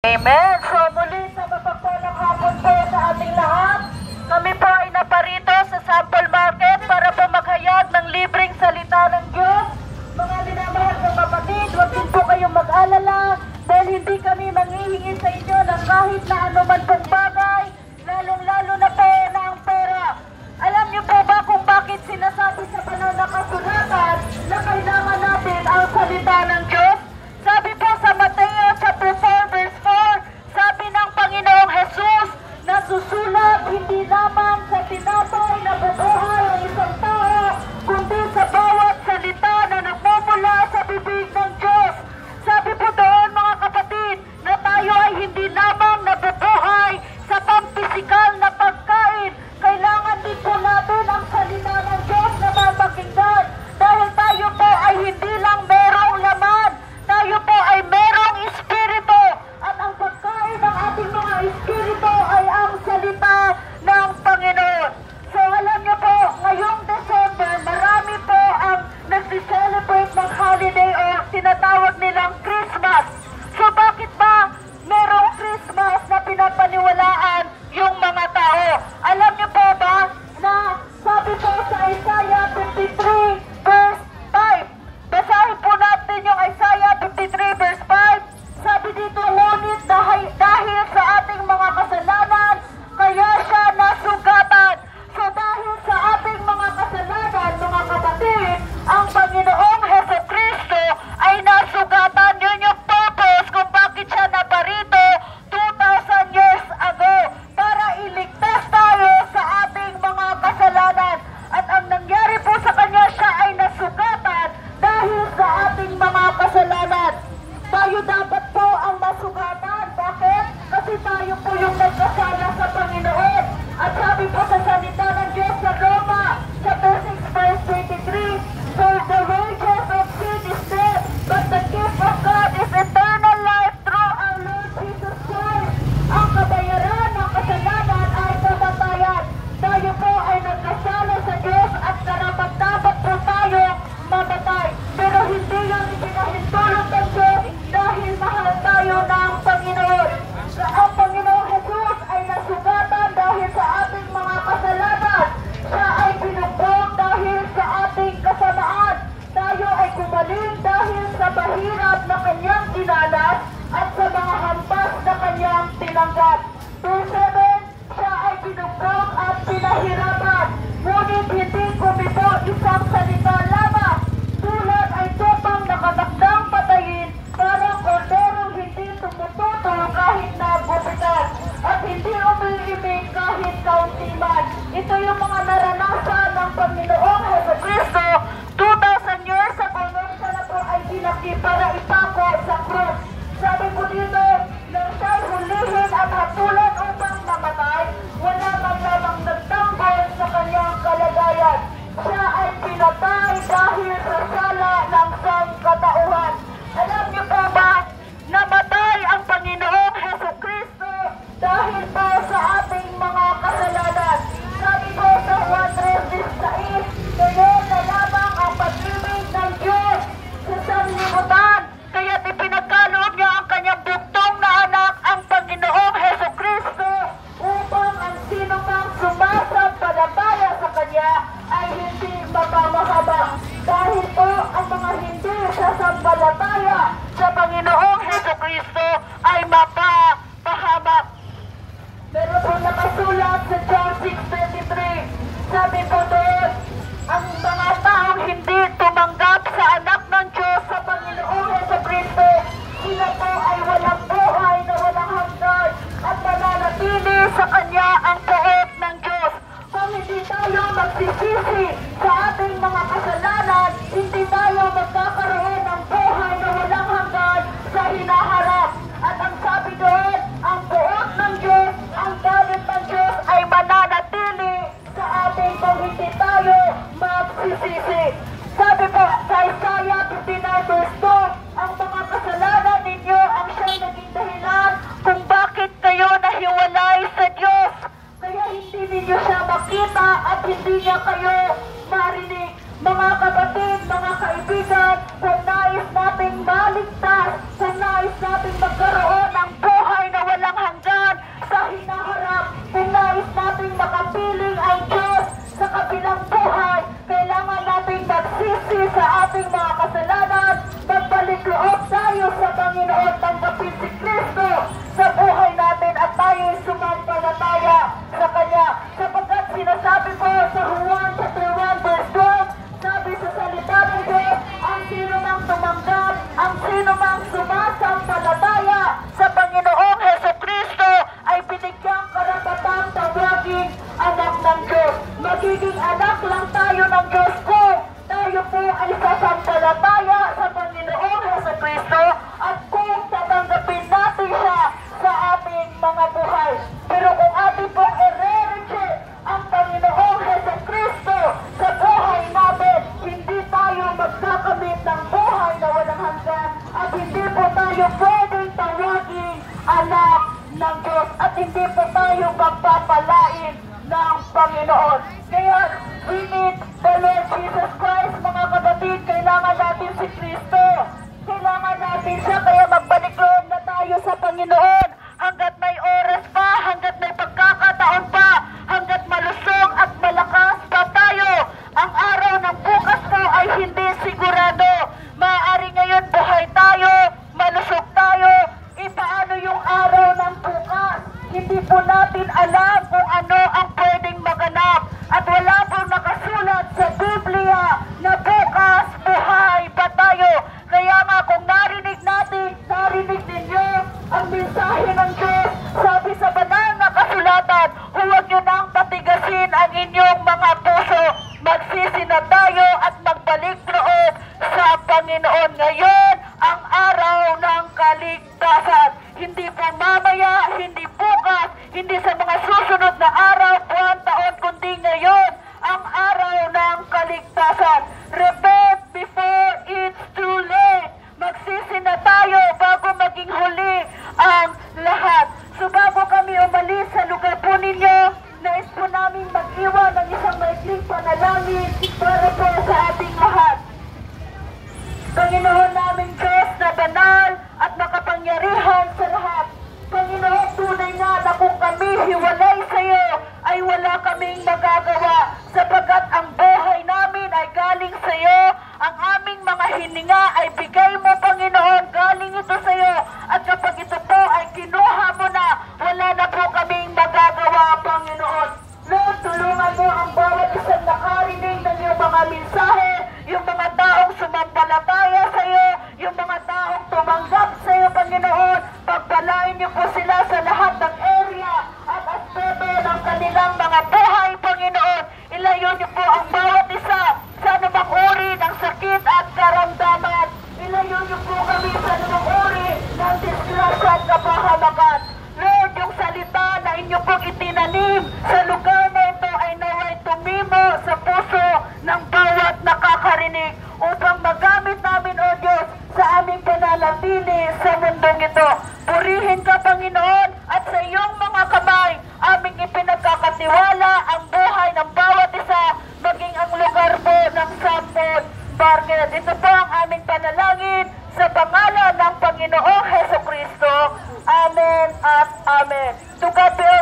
Amen. So muli sa mapagpalang hapon po sa ating lahat, kami po ay naparito sa Sample Market para po maghayag ng libreng salita ng Diyos. Mga minamahal ng kapatid, huwag din po kayong mag-alala dahil hindi kami manghihingi sa inyo ng kahit na anuman pong bagay, lalong-lalo na po na ang pera. Alam niyo po ba kung bakit sinasabi sa pananakasulatan na kailangan natin ang salita ng Diyos? Sabi po sa Mateo chapter 4 verse 4, sabi ng Panginoong Jesus, nasusulat hindi lamang sa tinapay na bubuhay ang isang tao, kundi sa bawat salita na nagmumula sa bibig ng Diyos. Sabi po doon mga kapatid, na tayo ay hindi lamang nabubuhay sa pampisikal na pagkain. Kailangan din po natin ang salita ng Diyos na mapakinggan dahil tayo po ay hindi lang merong laman. Tayo po ay merong espiritu at ang pagkain ng ating mga espiritu ay ang salita ng Panginoon. So alam niyo po, ngayong December, marami po ang nag-celebrate ng holiday o tinatawag nilang Christmas. So bakit ba merong Christmas na pinapaniwalaan yung mga tao? Alam niyo po ba na sabi po sa Isaiah 53 verse 5, basahin po natin yung Isaiah 53 verse 5. Sabi dito, ngunit dahil sa ating mga kasalanan, kaya siya nasugatan. So dahil sa ating mga kasalanan, mga kapatid, ang Panginoong Jesucristo ay nasugatan. Yun yung purpose kung bakit siya naparito 2,000 years ago, para iligtas tayo sa ating mga kasalanan. At ang nangyari po sa kanya, siya ay nasugatan dahil sa ating mga kasalanan. Tayo dapat po ang masugatan. Bakit? Kasi tayo po yung nagkasala sa Panginoon. At sabi po sa salita ng Diyos sa Roma, chapter 6 verse 23, for the wages of sin is death, but the gift of God is eternal life through our Lord Jesus Christ. Ang kabayaran ng kasalanan ay kamatayan. Tayo po ay nagkasala sa Diyos at karapat-dapat po tayo mamatay. Pero hindi yan ipinahintulot ng Diyos dahil mahal tayo ng Panginoon. Ang Panginoong Jesus ay nasugatan dahil sa ating mga kasalanan. Siya ay binugbog dahil sa ating kasamaan. Tayo ay gumaling dahil sa mahirap na kanyang dinanas at sa mga hampas na kanyang tinanggap. Verse 7, siya ay binugbog at pinahirapan. Ngunit hindi kumibo isang salita lamang. Tulad ay tupang nakatakdang patayin, parang korderong hindi tumututo kahit nagupitan, at hindi umiimig kahit kaunti man. Ito yung mga naranasan ng Panginoong Jesucristo 2,000 years ago nung siya na po ay pinaki para ipako sa krus. Sabi po dito, nang siya'y hulihin at hatulan upang mamatay, wala man lamang nagtanggol sa kanyang kalagayan. Siya ay pinatay dahil sa sala ng sangkatauhan. Alam niyo po ba, namatay ang Panginoong Jesucristo dahil po sa ating mga kasalanan. Sabi po sa Juan 3:16, ngayon na lamang ang pag-ibig ng Diyos sa sanlibutan, kaya't ipinagkaloob niya ang kanyang bugtong na anak, ang Panginoong Jesucristo, upang ang sino mang sumasampalataya sa kanya ay hindi mapamahabang. Dahil po ang mga hindi sasampalataya sa Panginoong Jesucristo ay mapapahamak. Meron po nakasulat sa John 6:23. Sabi po doon, ang mga taong hindi tumanggap sa anak ng Diyos, sa Panginoong Jesucristo, sila po ay walang buhay na walang hanggan at mananatili sa Kanya ang poot ng Diyos. Kung hindi tayo magsisisi sa ating mga kasalanan, hindi tayo magkakaroon ng buhay na walang hanggan sa hinaharap. At ang sabi doon, ang poot ng Diyos, ang galit ng Diyos ay mananatili sa ating kung hindi tayo magsisisi. Sabi po sa Isaiah 59 verse 2, ang mga kasalanan ninyo ang siyang naging dahilan kung bakit kayo nahiwalay sa Diyos. Kaya hindi ninyo siya makita at hindi niya kayo marinig. Mga kapatid, mga kaibigan, kung nais nating maligtas, kung nais nating magkaroon ng buhay mga buhay. Pero kung ating pong i-reject ang Panginoong Jesucristo sa buhay namin, hindi tayo magkakamit ng buhay na walang hanggan at hindi po tayo pwedeng tawagin anak ng Diyos at hindi po tayo magpapalain ng Panginoon. Kaya we need the Lord Jesus Christ, mga kapatid. Kailangan natin si Kristo. Kailangan natin siya, kaya magbalik loob na tayo sa Panginoon hanggat may oras pa, hanggat may pagkakataon pa, hanggat malusog at malakas pa tayo. Ang araw ng bukas po ay hindi sigurado. Maaari ngayon buhay tayo, malusog tayo, paano yung araw ng bukas? Hindi po natin alam kung ano ang pwedeng maganap. At wala pong nakasulat sa Biblia na bukas buhay pa tayo. Kaya nga kung narinig ninyo ang mensahe ng Diyos, sabi sa banal na kasulatan, huwag nyo nang patigasin ang inyong mga puso. Magsisina tayo at magbalik loob sa Panginoon. Ngayon ang araw ng kaligtasan. Hindi po mamaya, hindi bukas, hindi sa mga susunod na araw, buwan, taon, kundi ngayon ang araw ng kaligtasan. Repent before it's too late. Magsisina tayo bago maging huli ang lahat. So bago kami umalis sa lugar po ninyo, nais po namin mag-iwan ng isang maikling panalangin para po sa ating lahat. Panginoon namin Diyos na banal at makapangyarihan sa lahat. Panginoon, tunay nga na kung kami hiwalay sa iyo, ay wala kaming magagawa sapagkat ang buhay namin ay galing sa iyo. Ang aming mga hininga ay bigay mo, Panginoon, galing ito sa iyo. At kapag ito po ay kinuha mo na, wala na po kaming magagawa, Panginoon. Lord, tulungan mo ang bawat isang nakarinig ng iyong mga mensahe, yung mga taong sumampalataya sa iyo, yung mga taong tumanggap sa iyo, Panginoon. Pagpalain niyo po sila sa lahat ng area at aspeto ng kanilang mga buhay, Panginoon. Ilayo niyo po ang bawat isa sa anumang uri ng sakit at karamdaman. Ilayo niyo po kami sa anumang uri ng disgrasya at kapahamakan. Lord, yung salita na inyo pong itinanim sa lugar na ito ay naway tumimo sa puso ng bawat nakakarinig upang magamit namin, O Diyos, sa aming pananatili sa mundong ito. Purihin ka, Panginoon, at sa iyong mga kamay aming ipinagkakatiwala ang buhay ng bawat isa, maging ang lugar po ng Sampol Market. Ito po ang aming panalangin sa pangalan ng Panginoong Jesucristo. Amen at Amen. To God be all